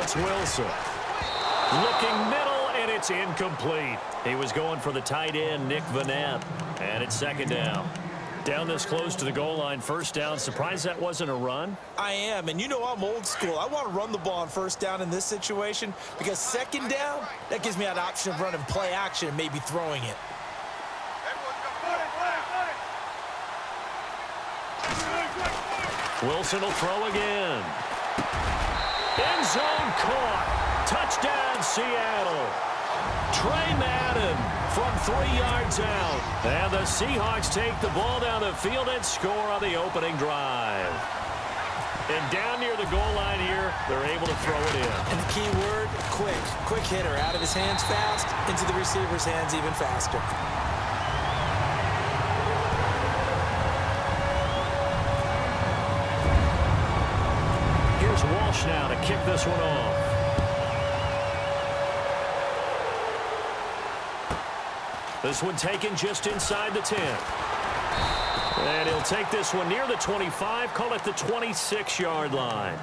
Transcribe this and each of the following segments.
it's Wilson. Looking middle, and it's incomplete. He was going for the tight end, Nick Vanette. And it's second down. Down this close to the goal line, first down. Surprised that wasn't a run? I am, and you know I'm old school. I want to run the ball on first down in this situation because second down, that gives me that option of running play action and maybe throwing it. Wilson will throw again. End zone caught. Touchdown, Seattle. Trey Madden from 3 yards out. And the Seahawks take the ball down the field and score on the opening drive. And down near the goal line here, they're able to throw it in. And the key word, quick. Quick hitter. Out of his hands fast, into the receiver's hands even faster. Here's Walsh now to kick this one off. This one taken just inside the 10. And he'll take this one near the 25, call it the 26-yard line.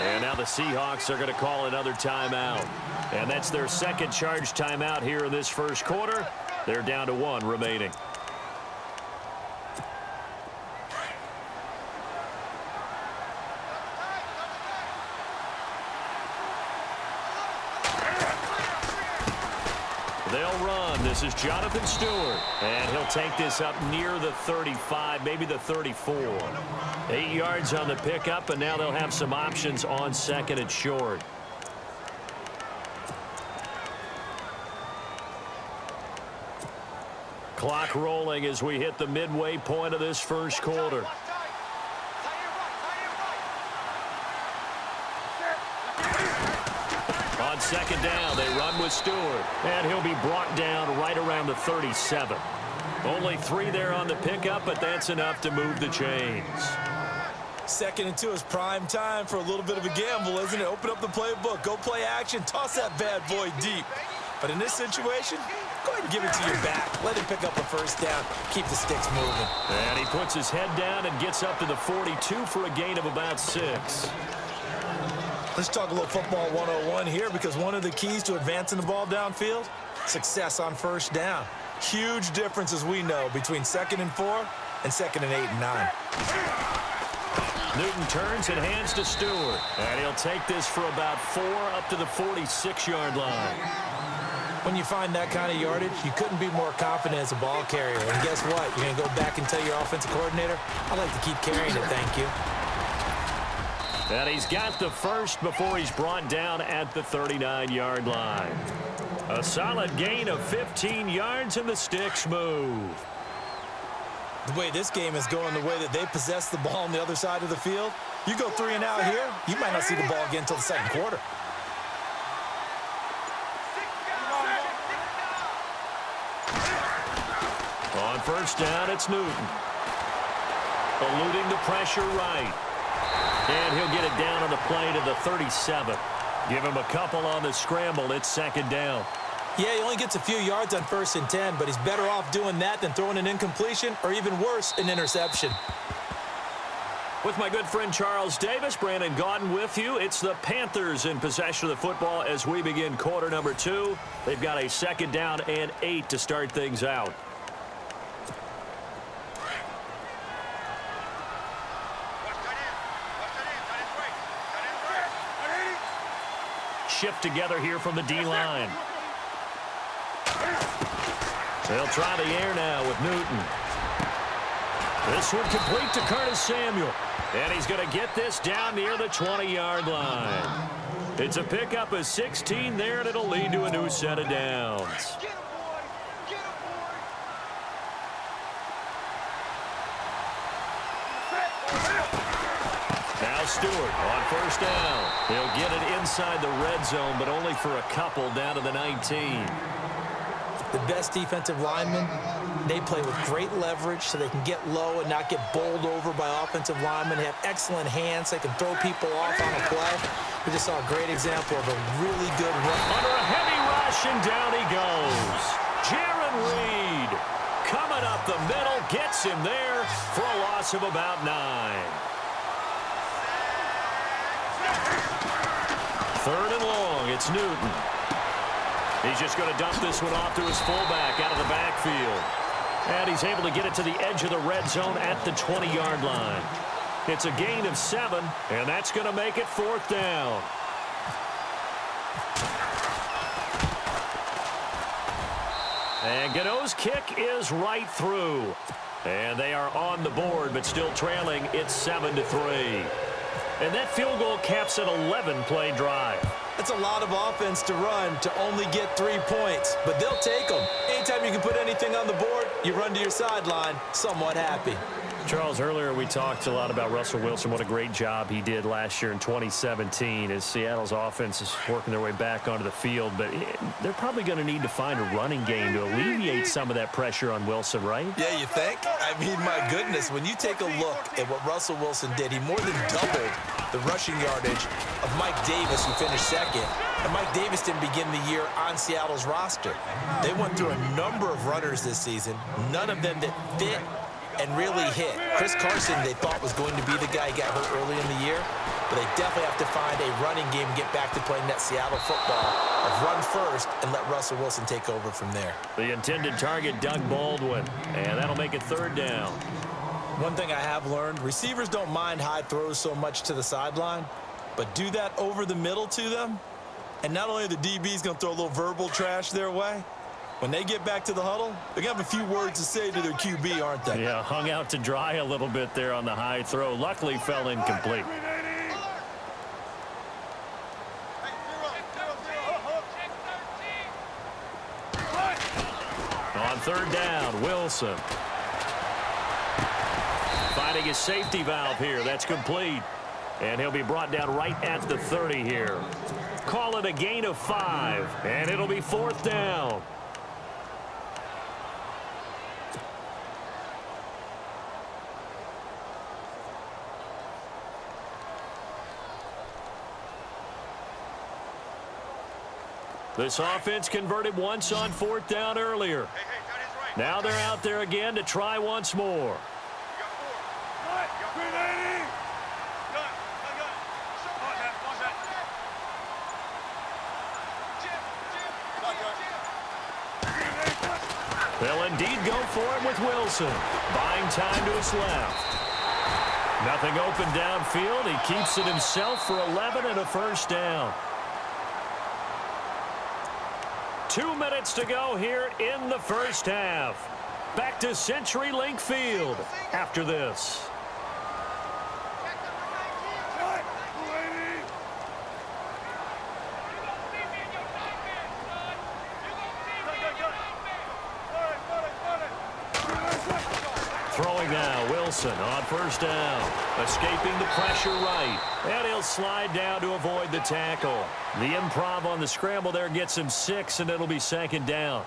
And now the Seahawks are going to call another timeout. And that's their second charge timeout here in this first quarter. They're down to 1 remaining. They'll run. This is Jonathan Stewart. And he'll take this up near the 35, maybe the 34. 8 yards on the pickup, and now they'll have some options on second and short. Clock rolling as we hit the midway point of this first quarter. On second down, they run with Stewart, and he'll be brought down right around the 37. Only 3 there on the pickup, but that's enough to move the chains. 2nd and 2 is prime time for a little bit of a gamble, isn't it? Open up the playbook, go play action, toss that bad boy deep. But in this situation, go ahead and give it to your back. Let him pick up a first down. Keep the sticks moving. And he puts his head down and gets up to the 42 for a gain of about 6. Let's talk a little football 101 here, because one of the keys to advancing the ball downfield, success on first down. Huge difference, as we know, between 2nd and 4 and 2nd and 8 and 9. Newton turns and hands to Stewart. And he'll take this for about 4 up to the 46-yard line. When you find that kind of yardage, you couldn't be more confident as a ball carrier. And guess what? You're going to go back and tell your offensive coordinator, I'd like to keep carrying it, thank you. And he's got the first before he's brought down at the 39-yard line. A solid gain of 15 yards, and the sticks move. The way this game is going, the way that they possess the ball on the other side of the field, you go 3 and out here, you might not see the ball again until the 2nd quarter. On first down, it's Newton. Eluding the pressure right. And he'll get it down on the play to the 37. Give him a couple on the scramble. It's 2nd down. Yeah, he only gets a few yards on 1st and 10, but he's better off doing that than throwing an incompletion or, even worse, an interception. With my good friend Charles Davis, Brandon Gaudin with you. It's the Panthers in possession of the football as we begin quarter number 2. They've got a 2nd down and 8 to start things out. Shift together here from the D-line. They'll try the air now with Newton. This one complete to Curtis Samuel. And he's going to get this down near the 20-yard line. It's a pickup of 16 there, and it'll lead to a new set of downs. Now Stewart on first down. He'll get it inside the red zone, but only for a couple down to the 19. The best defensive linemen, they play with great leverage so they can get low and not get bowled over by offensive linemen. They have excellent hands. They can throw people off on a play. We just saw a great example of a really good run. Under a heavy rush, and down he goes. Jaron Reed coming up the middle, gets him there for a loss of about 9. Third and long, it's Newton. He's just going to dump this one off to his fullback out of the backfield. And he's able to get it to the edge of the red zone at the 20-yard line. It's a gain of 7, and that's going to make it 4th down. And Gano's kick is right through. And they are on the board, but still trailing. It's 7-3. And that field goal caps an 11-play drive. That's a lot of offense to run to only get 3 points, but they'll take them. Anytime you can put anything on the board, you run to your sideline somewhat happy. Charles, earlier we talked a lot about Russell Wilson, what a great job he did last year in 2017 as Seattle's offense is working their way back onto the field. But they're probably going to need to find a running game to alleviate some of that pressure on Wilson, right? Yeah, you think? I mean, my goodness, when you take a look at what Russell Wilson did, he more than doubled the rushing yardage of Mike Davis, who finished second. And Mike Davis didn't begin the year on Seattle's roster. They went through a number of runners this season, none of them that fit and really hit. Chris Carson, they thought, was going to be the guy who got hurt early in the year, but they definitely have to find a running game and get back to playing that Seattle football of run first and let Russell Wilson take over from there. The intended target, Doug Baldwin, and that'll make it 3rd down. One thing I have learned, receivers don't mind high throws so much to the sideline, but do that over the middle to them, and not only are the DBs going to throw a little verbal trash their way, when they get back to the huddle, they're going to have a few words to say to their QB, aren't they? Yeah, hung out to dry a little bit there on the high throw. Luckily fell incomplete. On 3rd down, Wilson. Finding his safety valve here. That's complete. And he'll be brought down right at the 30 here. Call it a gain of 5, and it'll be 4th down. This offense converted once on 4th down earlier. Now they're out there again to try once more. They'll indeed go for it with Wilson. Buying time to his left. Nothing open downfield. He keeps it himself for 11 and a 1st down. 2 minutes to go here in the 1st half. Back to CenturyLink Field after this. Throwing now, Wilson on 1st down. Escaping the pressure right. And he'll slide down to avoid the tackle. The improv on the scramble there gets him 6, and it'll be 2nd down.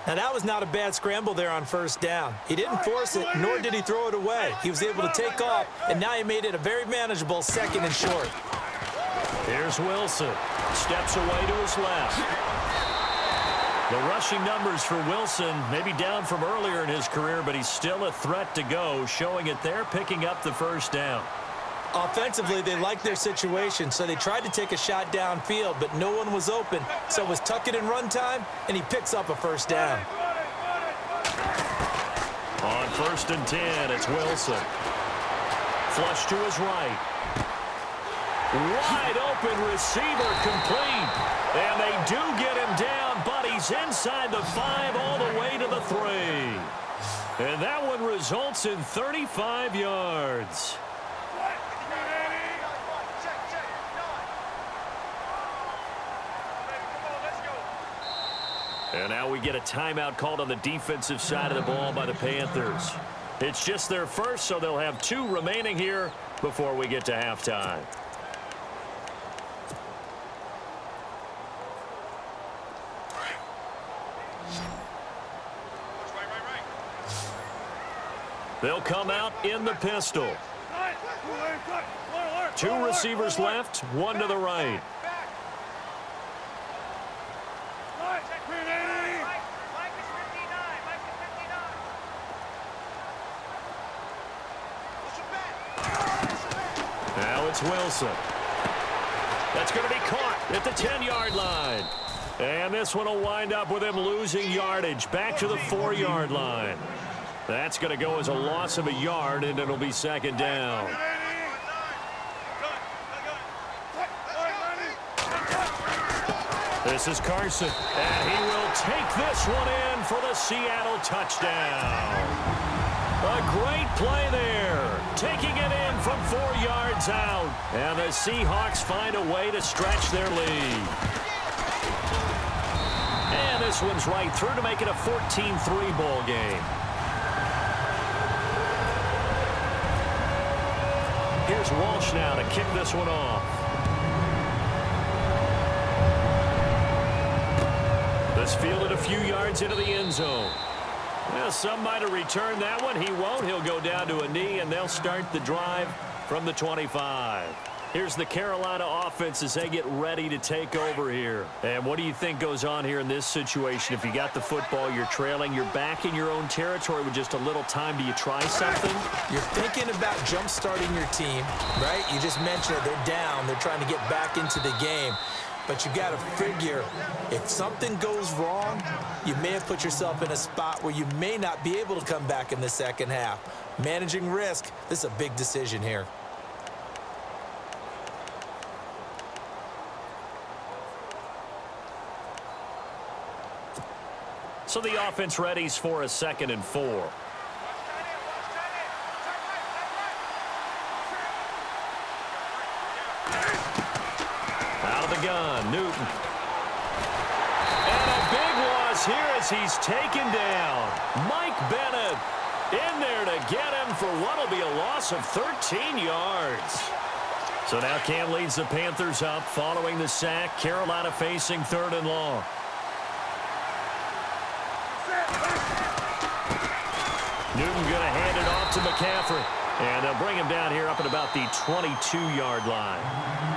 Now, that was not a bad scramble there on 1st down. He didn't force it, nor did he throw it away. He was able to take off, and now he made it a very manageable 2nd and short. Here's Wilson. Steps away to his left. The rushing numbers for Wilson maybe down from earlier in his career, but he's still a threat to go, showing it there, picking up the 1st down. Offensively, they liked their situation, so they tried to take a shot downfield, but no one was open. So it was tuck it and run time, and he picks up a 1st down. On 1st and 10, it's Wilson. Flush to his right. Wide open receiver complete. And they do get him down, but he's inside the 5 all the way to the 3. And that one results in 35 yards. And now we get a timeout called on the defensive side of the ball by the Panthers. It's just their first, so they'll have 2 remaining here before we get to halftime. They'll come out in the pistol. 2 receivers left, 1 to the right. Now it's Wilson. That's going to be caught at the 10-yard line. And this one will wind up with him losing yardage back to the 4-yard line. That's going to go as a loss of a yard, and it'll be second down. This is Carson, and he will take this one in for the Seattle touchdown. A great play there, taking it in from 4 yards out. And the Seahawks find a way to stretch their lead. And this one's right through to make it a 14-3 ball game. Here's Walsh now to kick this one off. This fielded a few yards into the end zone. Well, some might have returned that one. He won't. He'll go down to a knee, and they'll start the drive from the 25. Here's the Carolina offense as they get ready to take over here. And what do you think goes on here in this situation? If you got the football, you're trailing, you're back in your own territory with just a little time. Do you try something? You're thinking about jump-starting your team, right? You just mentioned it. They're down. They're trying to get back into the game. But you got to figure, if something goes wrong, you may have put yourself in a spot where you may not be able to come back in the second half. Managing risk, this is a big decision here. So the offense readies for a 2nd and 4. Gun, Newton. And a big loss here as he's taken down. Mike Bennett in there to get him for what will be a loss of 13 yards. So now Cam leads the Panthers up following the sack. Carolina facing 3rd and long. Newton going to hand it off to McCaffrey. And they'll bring him down here up at about the 22-yard line.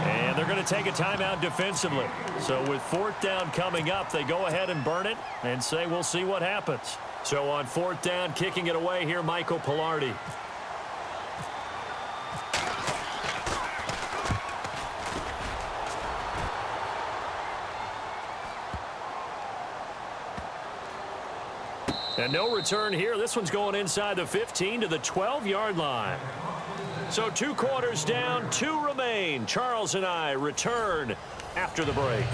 And they're going to take a timeout defensively. So with 4th down coming up, they go ahead and burn it and say we'll see what happens. So on 4th down, kicking it away here, Michael Pilardi. And no return here. This one's going inside the 15 to the 12-yard line. So 2 quarters down, 2 remain. Charles and I return after the break.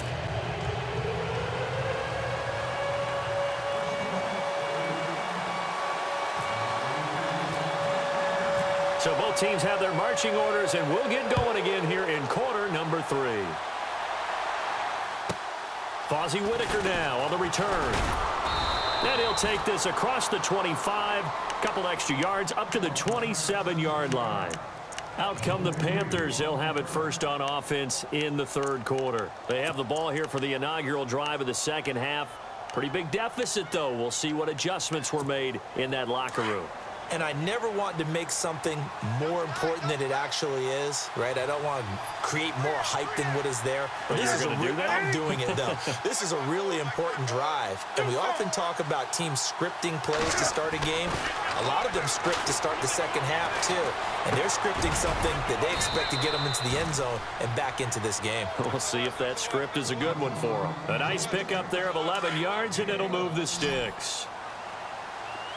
So both teams have their marching orders, and we'll get going again here in quarter number 3. Fozzie Whitaker now on the return. And he'll take this across the 25, couple extra yards up to the 27-yard line. Out come the Panthers. They'll have it first on offense in the 3rd quarter. They have the ball here for the inaugural drive of the second half. Pretty big deficit, though. We'll see what adjustments were made in that locker room. And I never want to make something more important than it actually is, right? I don't want to create more hype than what is there. But this is I'm doing it, though. This is a really important drive. And we often talk about teams scripting plays to start a game. A lot of them script to start the second half, too. And they're scripting something that they expect to get them into the end zone and back into this game. We'll see if that script is a good one for them. A nice pickup there of 11 yards, and it'll move the sticks.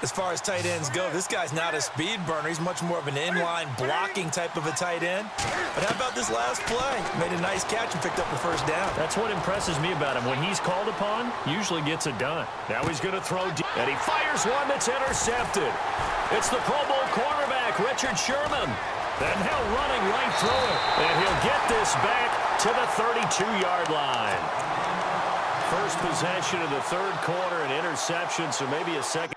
As far as tight ends go, this guy's not a speed burner. He's much more of an inline blocking type of a tight end. But how about this last play? Made a nice catch and picked up the first down. That's what impresses me about him. When he's called upon, usually gets it done. Now he's going to throw deep, and he fires one that's intercepted. It's the Pro Bowl cornerback, Richard Sherman. And now running right through it. And he'll get this back to the 32-yard line. First possession of the 3rd quarter, an interception, so maybe a second.